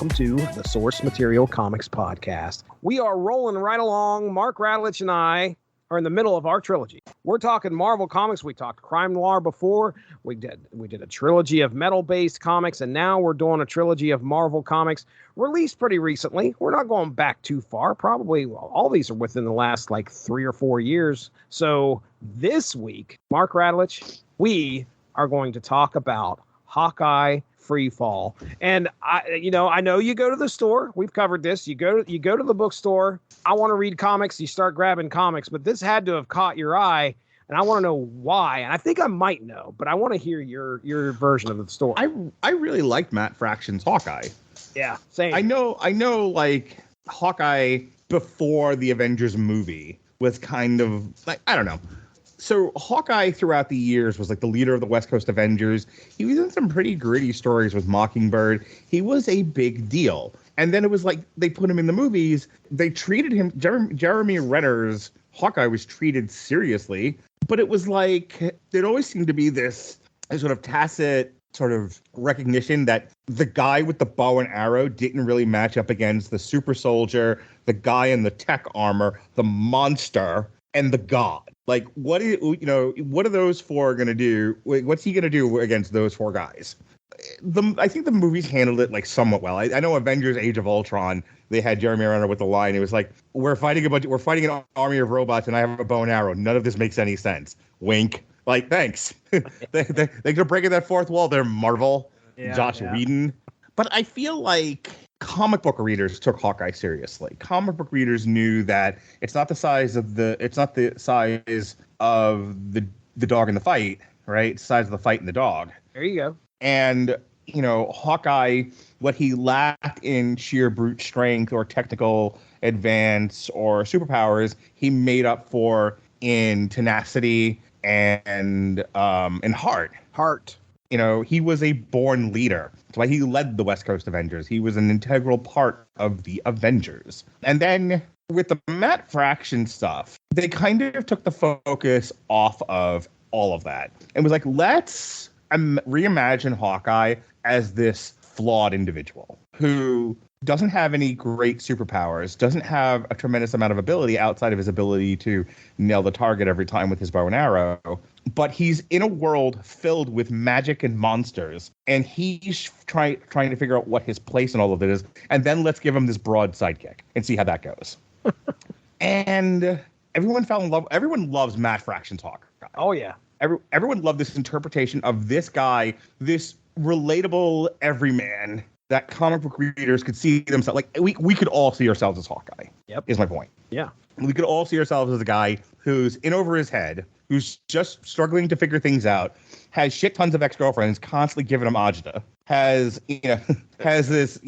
welcome to the Source Material Comics Podcast. We are rolling right along. Mark Radulich and I are in the middle of our trilogy. We're talking Marvel Comics. We talked crime noir before. We did a trilogy of metal-based comics, and now we're doing a trilogy of Marvel Comics released pretty recently. We're not going back too far. Probably all these are within the last 3 or 4 years. So this week, Mark Radulich, we are going to talk about Hawkeye Freefall. And I know you go to the store. We've covered this. You go to the bookstore. I want to read comics. You start grabbing comics, but this had to have caught your eye, and I want to know why. And I think I might know, but I want to hear your version of the story. I really liked Matt Fraction's Hawkeye. Yeah, same. I know. Hawkeye before the Avengers movie was kind of I don't know. So Hawkeye throughout the years was the leader of the West Coast Avengers. He was in some pretty gritty stories with Mockingbird. He was a big deal. And then it was they put him in the movies. They treated him, Jeremy Renner's Hawkeye was treated seriously, but it was there always seemed to be this sort of tacit sort of recognition that the guy with the bow and arrow didn't really match up against the super soldier, the guy in the tech armor, the monster, and the god. What are those four going to do? What's he going to do against those four guys? I think the movies handled it somewhat well. I know Avengers: Age of Ultron, they had Jeremy Renner with the line. It was we're fighting an army of robots, and I have a bow and arrow. None of this makes any sense. Wink. Thanks. They're breaking that fourth wall there, Marvel. Yeah, Joss Whedon. But I feel like comic book readers took Hawkeye seriously. Comic book readers knew that it's not the size of the dog in the fight, right? It's the size of the fight in the dog. There you go. And, Hawkeye, what he lacked in sheer brute strength or technical advance or superpowers, he made up for in tenacity and heart. Heart. He was a born leader. That's why he led the West Coast Avengers. He was an integral part of the Avengers. And then with the Matt Fraction stuff, they kind of took the focus off of all of that. It was let's reimagine Hawkeye as this flawed individual who doesn't have any great superpowers, doesn't have a tremendous amount of ability outside of his ability to nail the target every time with his bow and arrow. But he's in a world filled with magic and monsters, and he's trying to figure out what his place in all of it is. And then let's give him this broad sidekick and see how that goes. And everyone fell in love. Everyone loves Matt Fraction's Hawkeye. Oh, yeah. Everyone loved this interpretation of this guy, this relatable everyman that comic book readers could see themselves. We could all see ourselves as Hawkeye. Yep. Is my point. Yeah. We could all see ourselves as a guy who's in over his head, who's just struggling to figure things out, has shit tons of ex-girlfriends constantly giving him agita, has this,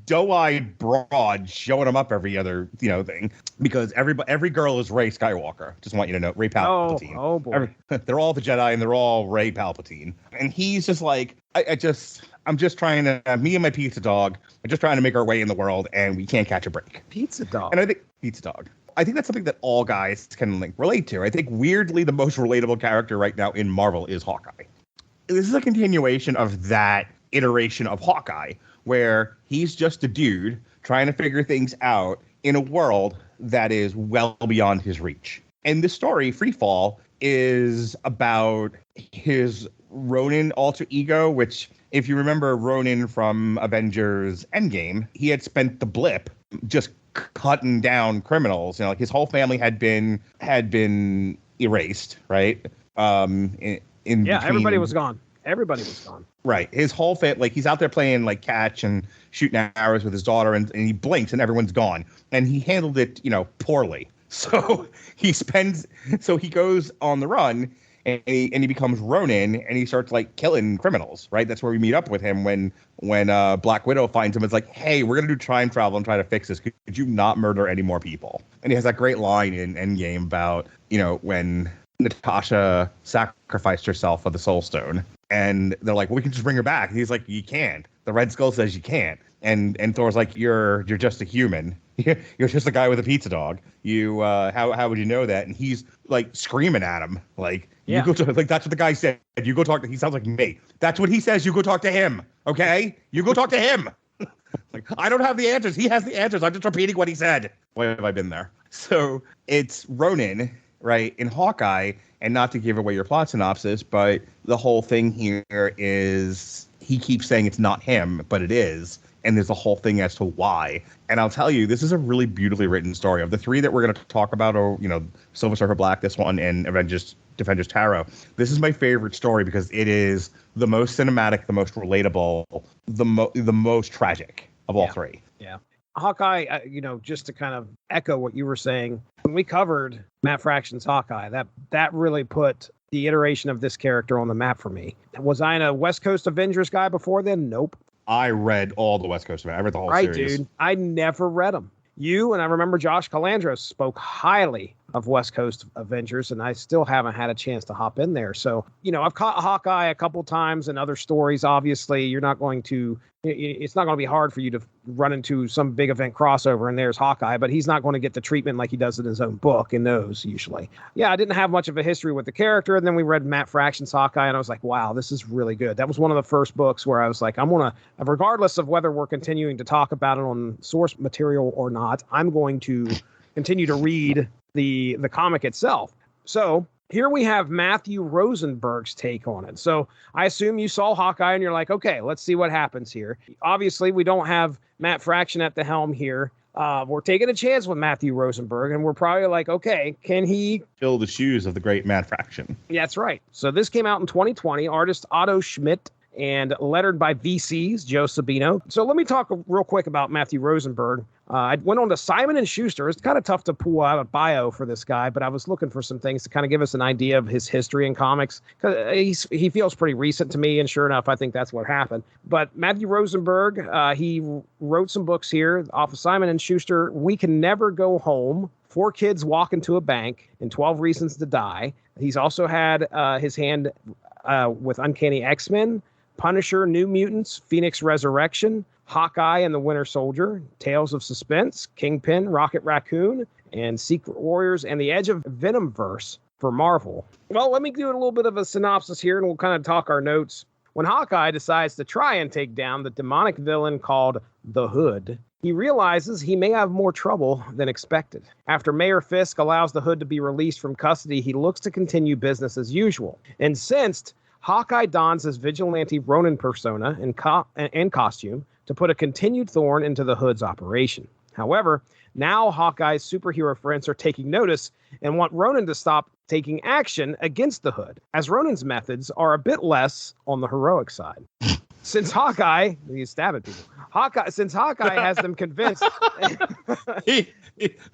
doe-eyed broad showing him up every other, thing, because every girl is Rey Skywalker. Just want you to know, Rey Palpatine. Oh boy. They're all the Jedi and they're all Rey Palpatine. And he's just I'm just trying to, me and my pizza dog, are just trying to make our way in the world, and we can't catch a break. Pizza dog. And I think pizza dog. I think that's something that all guys can relate to. I think weirdly the most relatable character right now in Marvel is Hawkeye. This is a continuation of that iteration of Hawkeye, where he's just a dude trying to figure things out in a world that is well beyond his reach. And this story, Freefall, is about his Ronin alter ego, which, if you remember Ronin from Avengers Endgame, he had spent the blip just cutting down criminals. His whole family had been erased, right? Everybody was gone. Right. His whole family, he's out there playing catch and shooting arrows with his daughter, and he blinks and everyone's gone. And he handled it, poorly. So he goes on the run. And he becomes Ronin, and he starts killing criminals, right? That's where we meet up with him when Black Widow finds him. It's hey, we're gonna do time travel and try to fix this. Could you not murder any more people? And he has that great line in Endgame about when Natasha sacrificed herself for the Soul Stone, and they're well, we can just bring her back. And he's you can't. The Red Skull says you can't. And Thor's you're just a human. You're just a guy with a pizza dog. You how would you know that? And he's screaming at him you go to that's what the guy said. You go talk to. He sounds like me. That's what he says. You go talk to him. Okay, you go talk to him. Like, I don't have the answers. He has the answers. I'm just repeating what he said. Why have I been there? So it's Ronin, right, in Hawkeye, and not to give away your plot synopsis, but the whole thing here is he keeps saying it's not him, but it is. And there's a whole thing as to why. And I'll tell you, this is a really beautifully written story. Of the three that we're going to talk about, or, Silver Surfer Black, this one, and Defenders Tarot, this is my favorite story because it is the most cinematic, the most relatable, the most tragic of all three. Yeah. Hawkeye, just to kind of echo what you were saying, when we covered Matt Fraction's Hawkeye, that really put the iteration of this character on the map for me. Was I a West Coast Avengers guy before then? Nope. I read all the West Coast. I read the whole series. Right, dude. I never read them. You and I remember Josh Calandros spoke highly of West Coast Avengers, and I still haven't had a chance to hop in there. So, I've caught Hawkeye a couple times in other stories. Obviously, it's not going to be hard for you to run into some big event crossover, and there's Hawkeye, but he's not going to get the treatment like he does in his own book in those usually. Yeah, I didn't have much of a history with the character, and then we read Matt Fraction's Hawkeye, and I was like, wow, this is really good. That was one of the first books where I was like, regardless of whether we're continuing to talk about it on source material or not, I'm going to continue to read the comic itself. So here we have Matthew Rosenberg's take on it. So I assume you saw Hawkeye and you're like, okay, let's see what happens here. Obviously, we don't have Matt Fraction at the helm here. We're taking a chance with Matthew Rosenberg, and we're probably like, okay, can he fill the shoes of the great Matt Fraction? Yeah, that's right. So this came out in 2020. Artist Otto Schmidt and lettered by VC's Joe Sabino. So let me talk real quick about Matthew Rosenberg. I went on to Simon & Schuster. It's kind of tough to pull out a bio for this guy, but I was looking for some things to kind of give us an idea of his history in comics, because he feels pretty recent to me, and sure enough, I think that's what happened. But Matthew Rosenberg, he wrote some books here off of Simon & Schuster. We Can Never Go Home, 4 Kids Walk Into a Bank, and 12 Reasons to Die. He's also had his hand with Uncanny X-Men, Punisher, New Mutants, Phoenix Resurrection, Hawkeye and the Winter Soldier, Tales of Suspense, Kingpin, Rocket Raccoon, and Secret Warriors, and the Edge of Venomverse for Marvel. Well, let me do a little bit of a synopsis here, and we'll kind of talk our notes. When Hawkeye decides to try and take down the demonic villain called the Hood, he realizes he may have more trouble than expected. After Mayor Fisk allows the Hood to be released from custody, he looks to continue business as usual. Incensed, Hawkeye dons his vigilante Ronin persona and costume to put a continued thorn into the Hood's operation. However, now Hawkeye's superhero friends are taking notice and want Ronin to stop taking action against the Hood, as Ronin's methods are a bit less on the heroic side. Since Hawkeye, he's stabbing people. Since Hawkeye has them convinced, bit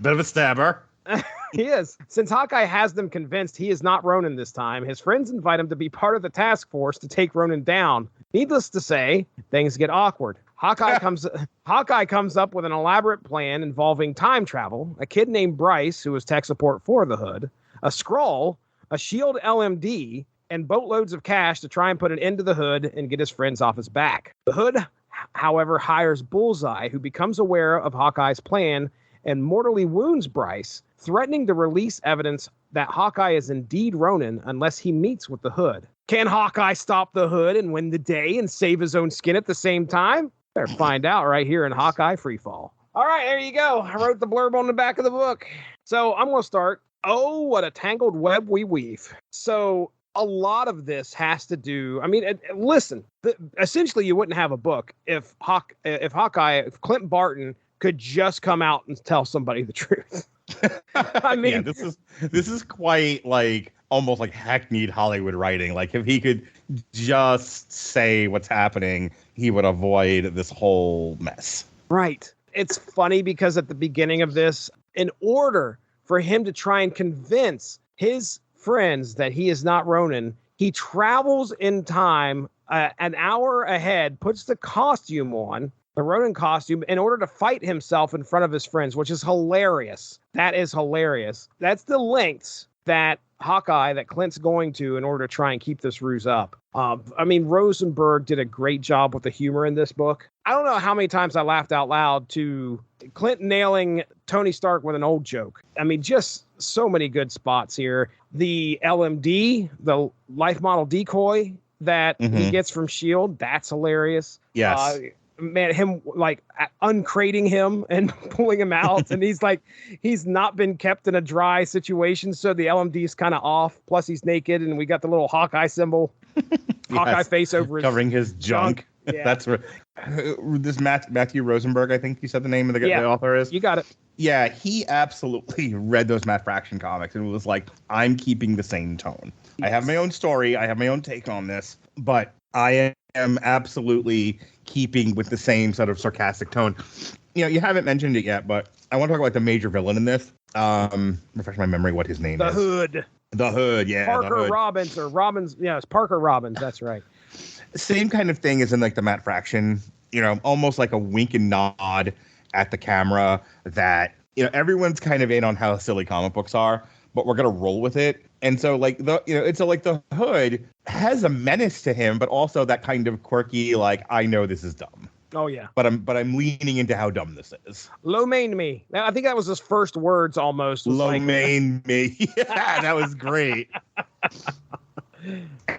of a stabber. He is. Since Hawkeye has them convinced he is not Ronin this time, his friends invite him to be part of the task force to take Ronin down. Needless to say, things get awkward. Hawkeye comes up with an elaborate plan involving time travel, a kid named Bryce, who is tech support for the Hood, a Skrull, a SHIELD LMD, and boatloads of cash to try and put an end to the Hood and get his friends off his back. The Hood, however, hires Bullseye, who becomes aware of Hawkeye's plan and mortally wounds Bryce, threatening to release evidence that Hawkeye is indeed Ronin unless he meets with the Hood. Can Hawkeye stop the Hood and win the day and save his own skin at the same time? Better find out right here in Hawkeye Freefall. All right, there you go. I wrote the blurb on the back of the book. So I'm going to start. Oh, what a tangled web we weave. So a lot of this has to do, listen, essentially you wouldn't have a book if Clint Barton could just come out and tell somebody the truth. Yeah, this is quite like almost like hackneyed Hollywood writing. Like if he could just say what's happening, he would avoid this whole mess. Right. It's funny because at the beginning of this, in order for him to try and convince his friends that he is not Ronin, he travels in time an hour ahead, puts the costume on, the Ronin costume, in order to fight himself in front of his friends, which is hilarious. That is hilarious. That's the lengths that Clint's going to in order to try and keep this ruse up. Rosenberg did a great job with the humor in this book. I don't know how many times I laughed out loud to Clint nailing Tony Stark with an old joke. Just so many good spots here. The LMD, the life model decoy that he gets from SHIELD, that's hilarious. Yes. man, him like uncrating him and pulling him out. And he's not been kept in a dry situation. So the LMD's kind of off. Plus he's naked and we got the little Hawkeye symbol, Hawkeye face over his covering his junk. Yeah. That's where this Matthew Rosenberg, I think you said the name of the author is. You got it. Yeah, he absolutely read those Matt Fraction comics and was like, I'm keeping the same tone. Yes. I have my own story. I have my own take on this, but I am absolutely keeping with the same sort of sarcastic tone. You know, you haven't mentioned it yet, but I want to talk about the major villain in this. Refresh my memory what his name is. The Hood, yeah. Parker Robbins or Robbins. Yeah, it's Parker Robbins. That's right. Same kind of thing as in like the Matt Fraction, you know, almost like a wink and nod at the camera that, you know, everyone's kind of in on how silly comic books are, but we're going to roll with it. And so like the Hood has a menace to him, but also that kind of quirky, like, I know this is dumb. Oh yeah. But I'm leaning into how dumb this is. Lo mein me. I think that was his first words almost. Lo mein me. Yeah, that was great.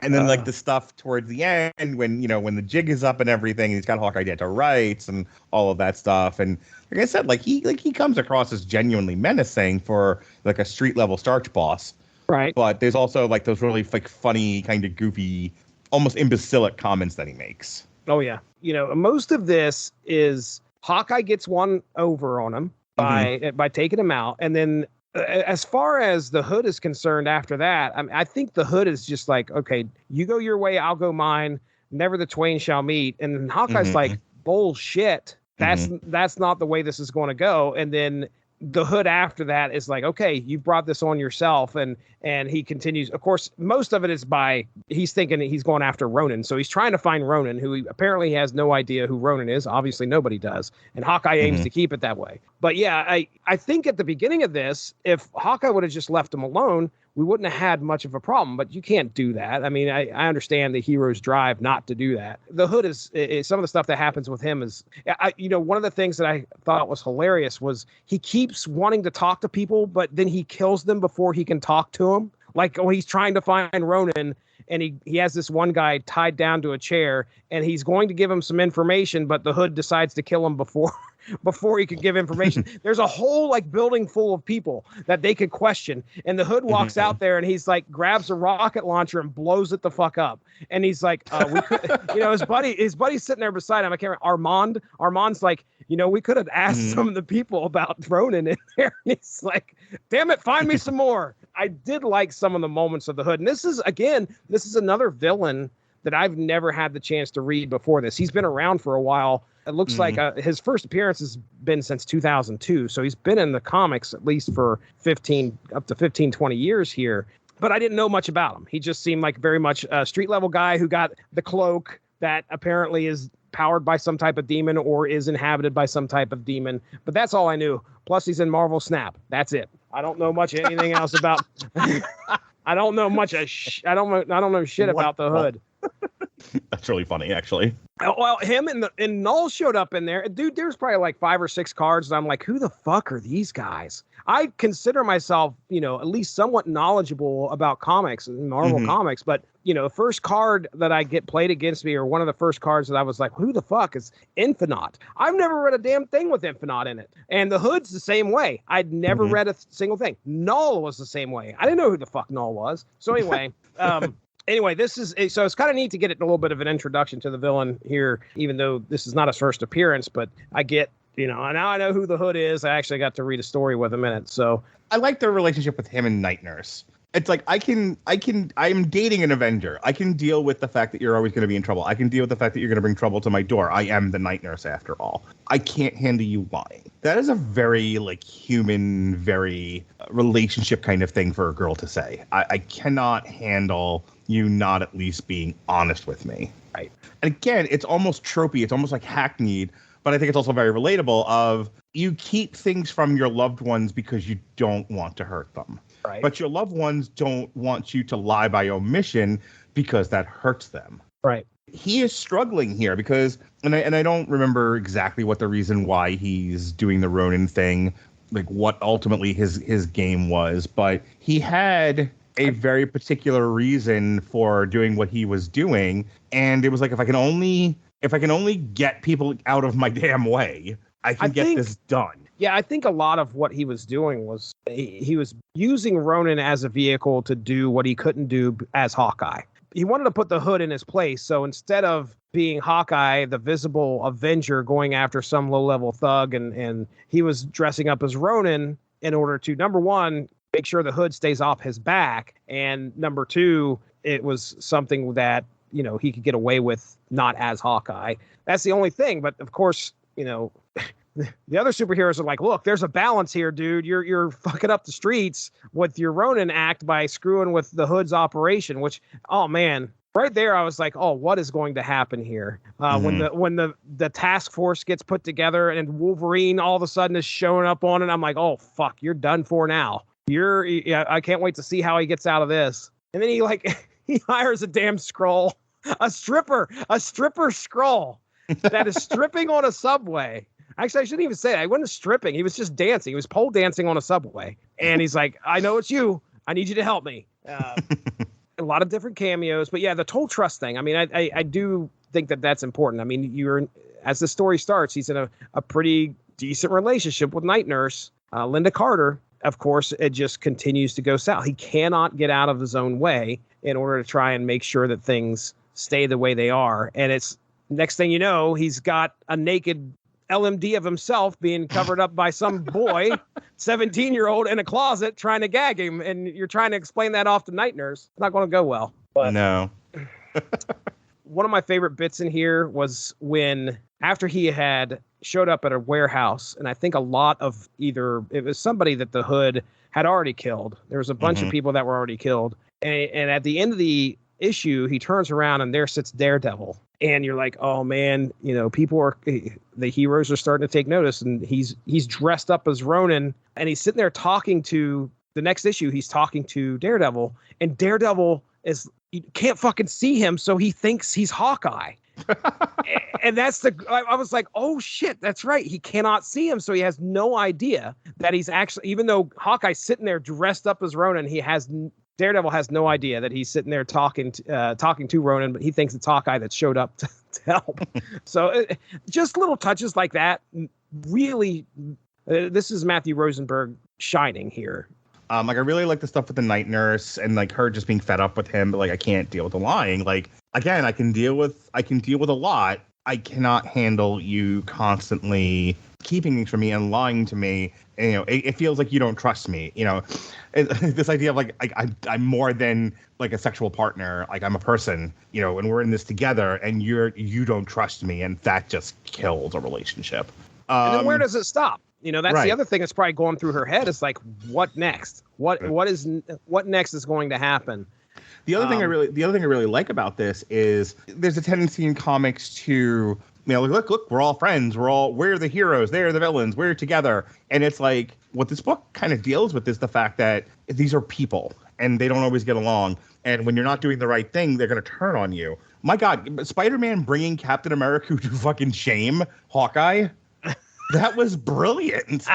And then like the stuff towards the end when the jig is up and everything, and he's got Hawkeye dead to rights and all of that stuff. And like I said, he comes across as genuinely menacing for like a street level starch boss. Right. But there's also like those really like funny, kind of goofy, almost imbecilic comments that he makes. Oh yeah. You know, most of this is Hawkeye gets one over on him by taking him out, and then as far as the Hood is concerned after that, I think the Hood is just like, okay, you go your way, I'll go mine. Never the twain shall meet. And then Hawkeye's like, bullshit. That's not the way this is going to go. And then the Hood after that is like, okay, you brought this on yourself. And he continues. Of course, most of it is he's thinking he's going after Ronin. So he's trying to find Ronin, who apparently has no idea who Ronin is. Obviously, nobody does. And Hawkeye aims to keep it that way. But yeah, I think at the beginning of this, if Hawkeye would have just left him alone, we wouldn't have had much of a problem. But you can't do that. I mean, I understand the hero's drive not to do that. The Hood is some of the stuff that happens with him is, one of the things that I thought was hilarious was he keeps wanting to talk to people, but then he kills them before he can talk to them. Like when he's trying to find Ronin, and he has this one guy tied down to a chair, and he's going to give him some information, but the Hood decides to kill him before he could give information. There's a whole like building full of people that they could question, and the Hood walks out there and he's like grabs a rocket launcher and blows it the fuck up. And he's like, we could, his buddy's sitting there beside him. I can't remember, Armand's like, we could have asked some of the people about Ronin in there. And he's like, damn it, find me some more. I did like some of the moments of the Hood. And this is another villain that I've never had the chance to read before this. He's been around for a while. It looks like his first appearance has been since 2002. So he's been in the comics at least for 15, 20 years here. But I didn't know much about him. He just seemed like very much a street level guy who got the cloak that apparently is powered by some type of demon or is inhabited by some type of demon. But that's all I knew. Plus he's in Marvel Snap. That's it. I don't know much anything else about. I don't know much. I don't know shit about the Hood. That's really funny, actually. Well, him and Null showed up in there. Dude, there's probably like 5 or 6 cards, and I'm like, who the fuck are these guys? I consider myself, at least somewhat knowledgeable about comics and Marvel comics, but the first card that I get played against me, or one of the first cards that I was like, who the fuck is Infinite? I've never read a damn thing with Infinite in it. And the Hood's the same way. I'd never read a single thing. Null was the same way. I didn't know who the fuck Null was. So anyway, Anyway, so it's kind of neat to get a little bit of an introduction to the villain here, even though this is not his first appearance, but I get, now I know who the Hood is. I actually got to read a story with him in it. So I like the relationship with him and Night Nurse. It's like, I'm dating an Avenger. I can deal with the fact that you're always going to be in trouble. I can deal with the fact that you're going to bring trouble to my door. I am the Night Nurse after all. I can't handle you lying. That is a very human, very relationship kind of thing for a girl to say. I cannot handle you not at least being honest with me. Right. And again, it's almost tropey. It's almost like hackneyed, but I think it's also very relatable of you keep things from your loved ones because you don't want to hurt them. Right. But your loved ones don't want you to lie by omission because that hurts them. Right. He is struggling here because, and I don't remember exactly what the reason why he's doing the Ronin thing, like what ultimately his game was, but he had a very particular reason for doing what he was doing. And it was like, if I can only if I can only get people out of my damn way, I can get this done. Yeah, I think a lot of what he was doing was he was using Ronin as a vehicle to do what he couldn't do as Hawkeye. He wanted to put the Hood in his place. So instead of being Hawkeye, the visible Avenger going after some low-level thug, and he was dressing up as Ronin in order to, number one, make sure the Hood stays off his back, and number two, it was something that, you know, he could get away with not as Hawkeye. That's the only thing. But of course, you know, the other superheroes are like, look, there's a balance here, dude. You're fucking up the streets with your Ronin act by screwing with the Hood's operation, which, oh man, right there, I was like, oh, what is going to happen here? When the task force gets put together and Wolverine all of a sudden is showing up on it, I'm like, oh fuck, you're done for now. I can't wait to see how he gets out of this. And then he hires a damn Skrull, a stripper Skrull that is stripping on a subway. Actually, I shouldn't even say that. He wasn't stripping. He was just dancing. He was pole dancing on a subway. And he's like, I know it's you. I need you to help me. A lot of different cameos. But yeah, the total trust thing. I mean, I do think that that's important. I mean, as the story starts, he's in a pretty decent relationship with Night Nurse, Linda Carter. Of course, it just continues to go south. He cannot get out of his own way in order to try and make sure that things stay the way they are. And it's next thing you know, he's got a naked LMD of himself being covered up by some boy, 17-year-old in a closet trying to gag him. And you're trying to explain that off to Night Nurse. It's not going to go well. But no. One of my favorite bits in here was when, after he had showed up at a warehouse, and I think a lot of it was somebody that the Hood had already killed. There was a bunch of people that were already killed. And at the end of the issue, he turns around and there sits Daredevil. And you're like, oh man, you know, the heroes are starting to take notice, and he's dressed up as Ronin, and he's sitting there talking to the next issue. He's talking to Daredevil, and Daredevil you can't fucking see him, so he thinks he's Hawkeye. And I was like, oh shit, that's right. He cannot see him, so he has no idea that he's actually, even though Hawkeye's sitting there dressed up as Ronin, Daredevil has no idea that he's sitting there talking to Ronin, but he thinks it's Hawkeye that showed up to help. So just little touches like that. Really, this is Matthew Rosenberg shining here. I really like the stuff with the Night Nurse and like her just being fed up with him, but like I can't deal with the lying. Like again, I can deal with a lot. I cannot handle you constantly keeping things from me and lying to me. And, you know, it feels like you don't trust me. You know, this idea of like I'm more than like a sexual partner. Like I'm a person. You know, and we're in this together, and you don't trust me, and that just kills a relationship. And then where does it stop? You know, that's right. The other thing that's probably going through her head is like, what next? What next is going to happen? The other thing I really like about this is there's a tendency in comics to, you know, look, we're all friends. We're the heroes. They're the villains. We're together. And it's like what this book kind of deals with is the fact that these are people and they don't always get along. And when you're not doing the right thing, they're going to turn on you. My God, Spider-Man bringing Captain America to fucking shame Hawkeye. That was brilliant.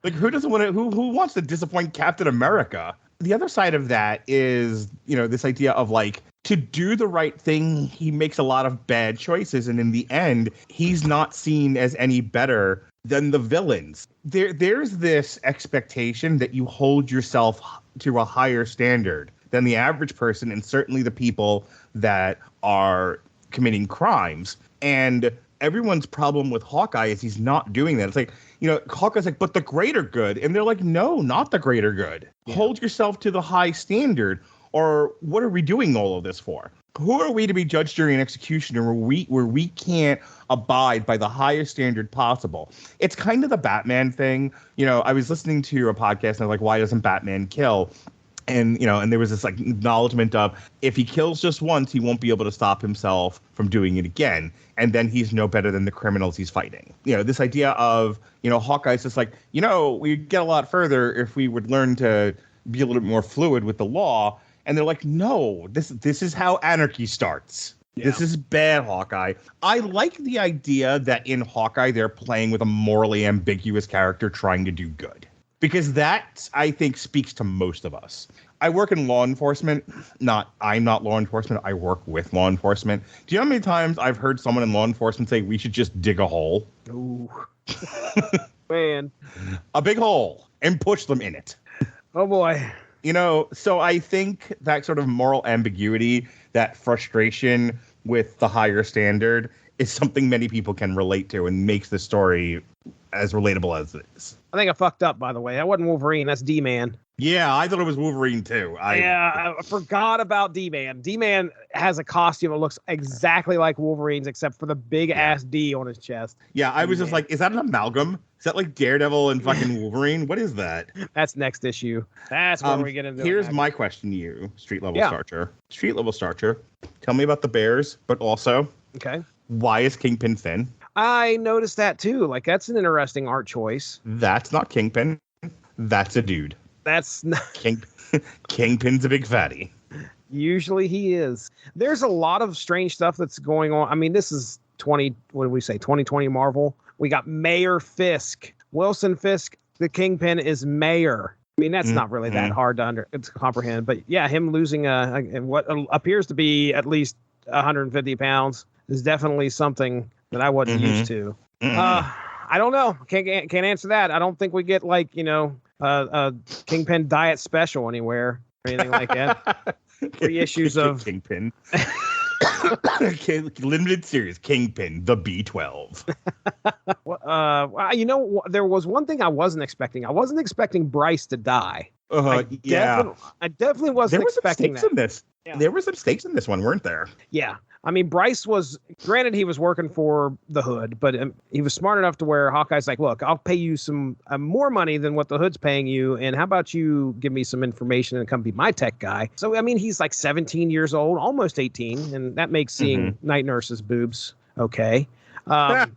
Like, who wants to disappoint Captain America? The other side of that is, you know, this idea of like, to do the right thing, he makes a lot of bad choices. And in the end, he's not seen as any better than the villains. There's this expectation that you hold yourself to a higher standard than the average person, and certainly the people that are committing crimes. And everyone's problem with Hawkeye is he's not doing that. It's like, you know, Hawkeye's like, but the greater good. And they're like, no, not the greater good. Yeah. Hold yourself to the high standard. Or what are we doing all of this for? Who are we to be judge, jury, and executioner where we can't abide by the highest standard possible? It's kind of the Batman thing. You know, I was listening to a podcast and I was like, why doesn't Batman kill? And, you know, and there was this like acknowledgement of if he kills just once, he won't be able to stop himself from doing it again. And then he's no better than the criminals he's fighting. You know, this idea of, you know, Hawkeye's just like, you know, we'd get a lot further if we would learn to be a little bit more fluid with the law. And they're like, no, this is how anarchy starts. Yeah. This is bad, Hawkeye. I like the idea that in Hawkeye, they're playing with a morally ambiguous character trying to do good. Because that, I think, speaks to most of us. I work in law enforcement. I'm not law enforcement. I work with law enforcement. Do you know how many times I've heard someone in law enforcement say we should just dig a hole? Ooh. Man. A big hole and push them in it. Oh boy. So I think that sort of moral ambiguity, that frustration with the higher standard is something many people can relate to and makes the story as relatable as it is. I think I fucked up, by the way. That wasn't Wolverine. That's D-Man. Yeah, I thought it was Wolverine, too. I forgot about D-Man. D-Man has a costume that looks exactly like Wolverine's, except for the big-ass D on his chest. Yeah, I was just like, is that an amalgam? Is that like Daredevil and fucking Wolverine? What is that? That's next issue. That's where we get into it. Here's my question to you, Street-Level Starcher. Street-Level Starcher, tell me about the Bears, but also, why is Kingpin thin? I noticed that, too. Like, that's an interesting art choice. That's not Kingpin. That's a dude. That's not... Kingpin's a big fatty. Usually he is. There's a lot of strange stuff that's going on. I mean, this is 2020 Marvel. We got Mayor Fisk. Wilson Fisk, the Kingpin, is mayor. I mean, that's not really that hard to comprehend. But yeah, him losing what appears to be at least 150 pounds is definitely something that I wasn't used to. I don't know. Can't answer that. I don't think we get like, a Kingpin diet special anywhere or anything like that. 3 issues of Kingpin. Limited series Kingpin, the B12. There was one thing I wasn't expecting. I wasn't expecting Bryce to die. I definitely wasn't expecting that. In this. Yeah. There were some stakes in this one, weren't there? Yeah. I mean, Bryce was, granted, he was working for the Hood, but he was smart enough to where Hawkeye's like, look, I'll pay you some more money than what the Hood's paying you. And how about you give me some information and come be my tech guy? So, I mean, he's like 17 years old, almost 18. And that makes seeing Night Nurse's boobs okay. But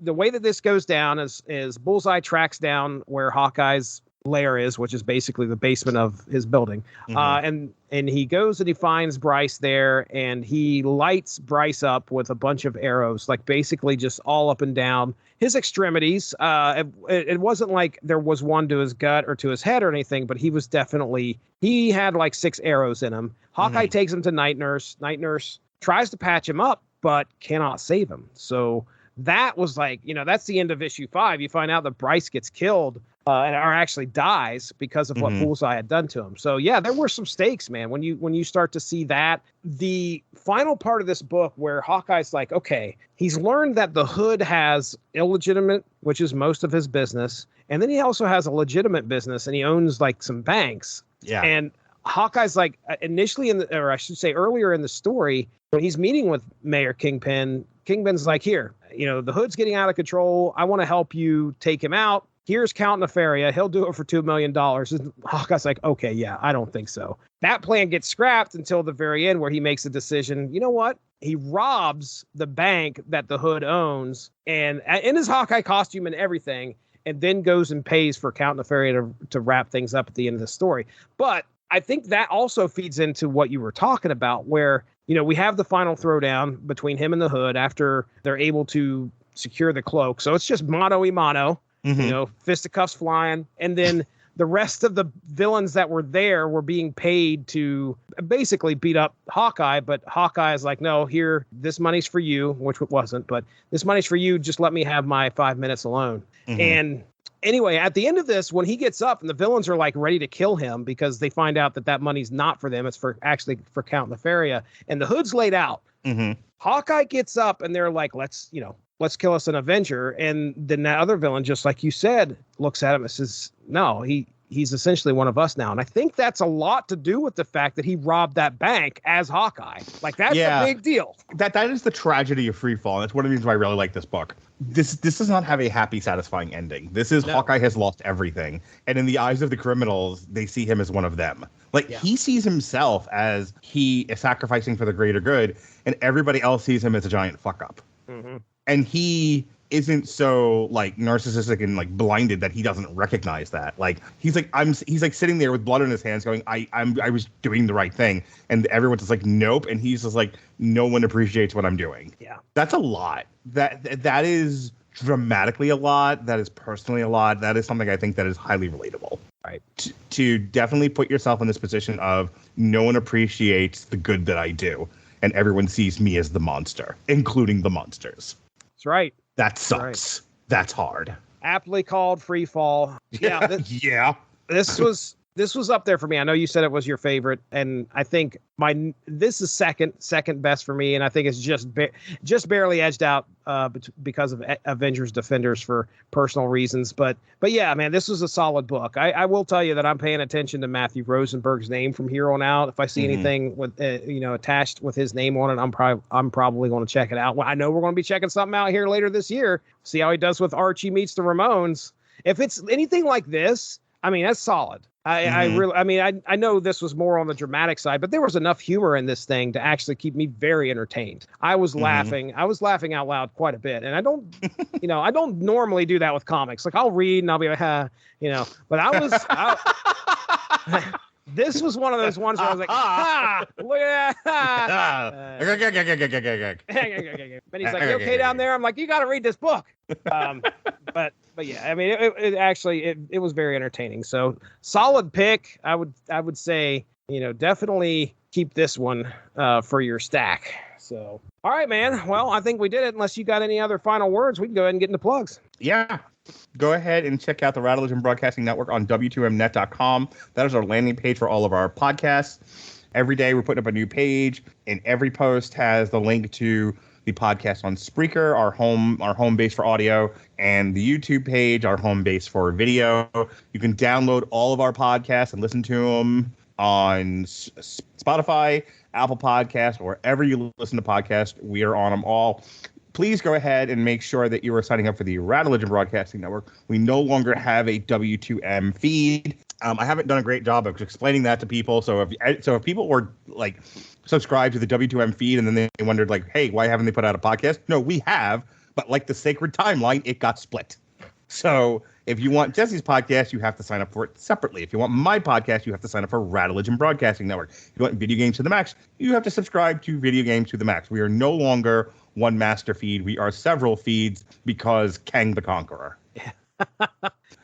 the way that this goes down is Bullseye tracks down where Hawkeye's lair is, which is basically the basement of his building. And he goes and he finds Bryce there, and he lights Bryce up with a bunch of arrows, like basically just all up and down his extremities. It wasn't like there was one to his gut or to his head or anything, but he had like 6 arrows in him. Hawkeye takes him to Night Nurse. Night Nurse tries to patch him up, but cannot save him. So that was like, that's the end of issue 5. You find out that Bryce gets killed or actually dies because of what Bullseye had done to him. So yeah, there were some stakes, man. When you start to see that, the final part of this book where Hawkeye's like, okay, he's learned that the Hood has illegitimate, which is most of his business, and then he also has a legitimate business, and he owns like some banks. Yeah. And Hawkeye's like, initially earlier in the story, when he's meeting with Mayor Kingpin, Kingpin's like, here, the Hood's getting out of control. I want to help you take him out. Here's Count Nefaria. He'll do it for $2 million. And Hawkeye's like, okay, yeah, I don't think so. That plan gets scrapped until the very end where he makes a decision. You know what? He robs the bank that the Hood owns and in his Hawkeye costume and everything, and then goes and pays for Count Nefaria to wrap things up at the end of the story. But I think that also feeds into what you were talking about, where, we have the final throwdown between him and the Hood after they're able to secure the cloak. So it's just mano-a-mano. Fisticuffs flying. And then the rest of the villains that were there were being paid to basically beat up Hawkeye. But Hawkeye is like, no, here, this money's for you, which it wasn't. But this money's for you. Just let me have my 5 minutes alone. And anyway, at the end of this, when he gets up and the villains are like ready to kill him because they find out that money's not for them. It's for Count Nefaria. And the Hood's laid out. Hawkeye gets up and they're like, let's kill us an Avenger. And then that other villain, just like you said, looks at him and says, no, he's essentially one of us now. And I think that's a lot to do with the fact that he robbed that bank as Hawkeye. Like, that's a big deal. That is the tragedy of Freefall. That's one of the reasons why I really like this book. This does not have a happy, satisfying ending. This is Hawkeye has lost everything. And in the eyes of the criminals, they see him as one of them. He sees himself as he is sacrificing for the greater good, and everybody else sees him as a giant fuck up. And he isn't so narcissistic and blinded that he doesn't recognize that. He's sitting there with blood on his hands going, I was doing the right thing. And everyone's just like, nope. And he's just like, no one appreciates what I'm doing. Yeah. That's a lot. That is dramatically a lot. That is personally a lot. That is something I think that is highly relatable. Right. To definitely put yourself in this position of no one appreciates the good that I do, and everyone sees me as the monster, including the monsters. That's right. That sucks. Right. That's hard. Aptly called Freefall. Yeah. Yeah. This was up there for me. I know you said it was your favorite, and I think this is second best for me, and I think it's just barely edged out because of Avengers Defenders for personal reasons. But yeah, man, this was a solid book. I will tell you that I'm paying attention to Matthew Rosenberg's name from here on out. If I see anything with attached with his name on it, I'm probably going to check it out. Well, I know we're going to be checking something out here later this year. See how he does with Archie meets the Ramones. If it's anything like this, I mean, that's solid. I know this was more on the dramatic side, but there was enough humor in this thing to actually keep me very entertained. I was laughing. I was laughing out loud quite a bit. And I don't, I don't normally do that with comics. Like I'll read and I'll be like, but this was one of those ones where I was like, look at that. But he's like, you okay down there? I'm like, you got to read this book. But yeah, I mean, it was very entertaining. So solid pick. I would say, definitely keep this one for your stack. So, all right, man. Well, I think we did it. Unless you got any other final words, we can go ahead and get into plugs. Yeah. Go ahead and check out the Rattlegion Broadcasting Network on W2Mnet.com. That is our landing page for all of our podcasts. Every day we're putting up a new page, and every post has the link to the podcast on Spreaker, our home base for audio, and the YouTube page, our home base for video. You can download all of our podcasts and listen to them on Spotify, Apple Podcasts, or wherever you listen to podcasts. We are on them all. Please go ahead and make sure that you are signing up for the Rattlegion Broadcasting Network. We no longer have a W2M feed. I haven't done a great job of explaining that to people. So if people were like subscribed to the W2M feed and then they wondered like, hey, why haven't they put out a podcast? No, we have. But like the sacred timeline, it got split. So if you want Jesse's podcast, you have to sign up for it separately. If you want my podcast, you have to sign up for Rattlegion Broadcasting Network. If you want Video Games to the Max, you have to subscribe to Video Games to the Max. We are no longer one master feed. We are several feeds because Kang the Conqueror.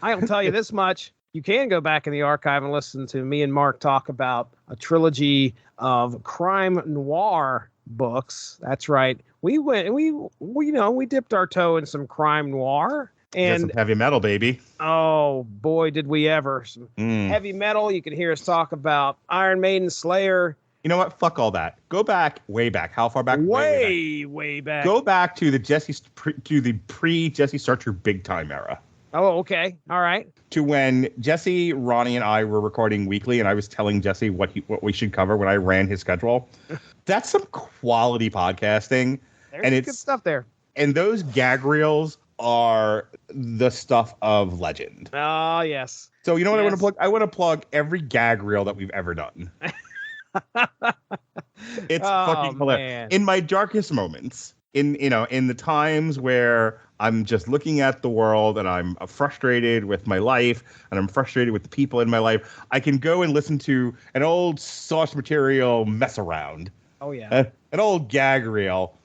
I'll tell you this much. You can go back in the archive and listen to me and Mark talk about a trilogy of crime noir books. That's right. We dipped our toe in some crime noir. And some heavy metal, baby. Oh, boy, did we ever. Some heavy metal. You can hear us talk about Iron Maiden, Slayer. You know what? Fuck all that. Go back, way back. How far back? Way back. Go back to the pre-Jesse Starcher big time era. Oh, okay. All right. To when Jesse, Ronnie, and I were recording weekly, and I was telling Jesse what we should cover when I ran his schedule. That's some quality podcasting. There's good stuff there. And those gag reels are the stuff of legend. Oh, yes. So you know what I want to plug? I want to plug every gag reel that we've ever done. It's fucking hilarious. Man. In my darkest moments, in the times where I'm just looking at the world and I'm frustrated with my life and I'm frustrated with the people in my life, I can go and listen to an old source material mess around. Oh, yeah. An old gag reel.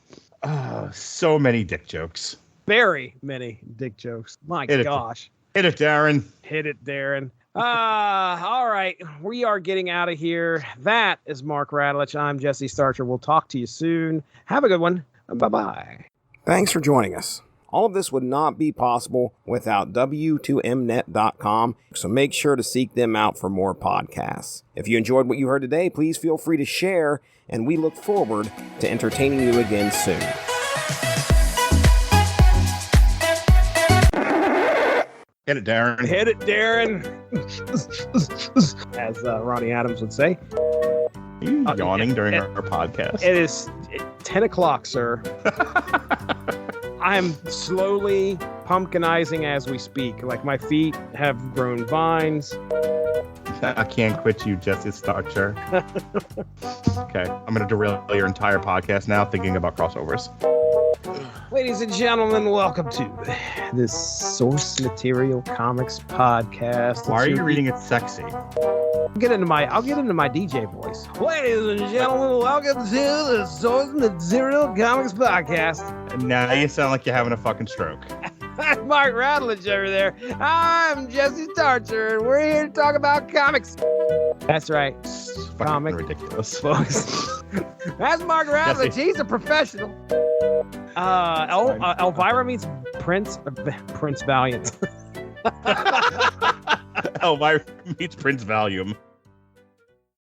So many dick jokes. Very many dick jokes. My gosh. Hit it, Darren. Hit it, Darren. All right. We are getting out of here. That is Mark Radulich. I'm Jesse Starcher. We'll talk to you soon. Have a good one. Bye-bye. Thanks for joining us. All of this would not be possible without W2Mnet.com, so make sure to seek them out for more podcasts. If you enjoyed what you heard today, please feel free to share, and we look forward to entertaining you again soon. Hit it, Darren. Hit it, Darren. As Ronnie Adams would say. Are you yawning during our podcast? It is 10 o'clock, sir. I'm slowly pumpkinizing as we speak. Like my feet have grown vines. I can't quit you, Jesse Starcher. Okay, I'm going to derail your entire podcast now thinking about crossovers. Ladies and gentlemen, welcome to this Source Material Comics podcast. Why are you reading it sexy? I'll get into my DJ voice. Ladies and gentlemen, welcome to the Source Material Comics podcast. And now you sound like you're having a fucking stroke. Mark Rattledge over there. I'm Jesse Starcher, and we're here to talk about comics. That's right. Fucking Comic ridiculous. Folks. That's Mark Rattledge. He's a professional. Elvira meets Prince Valiant. Elvira meets Prince Valium.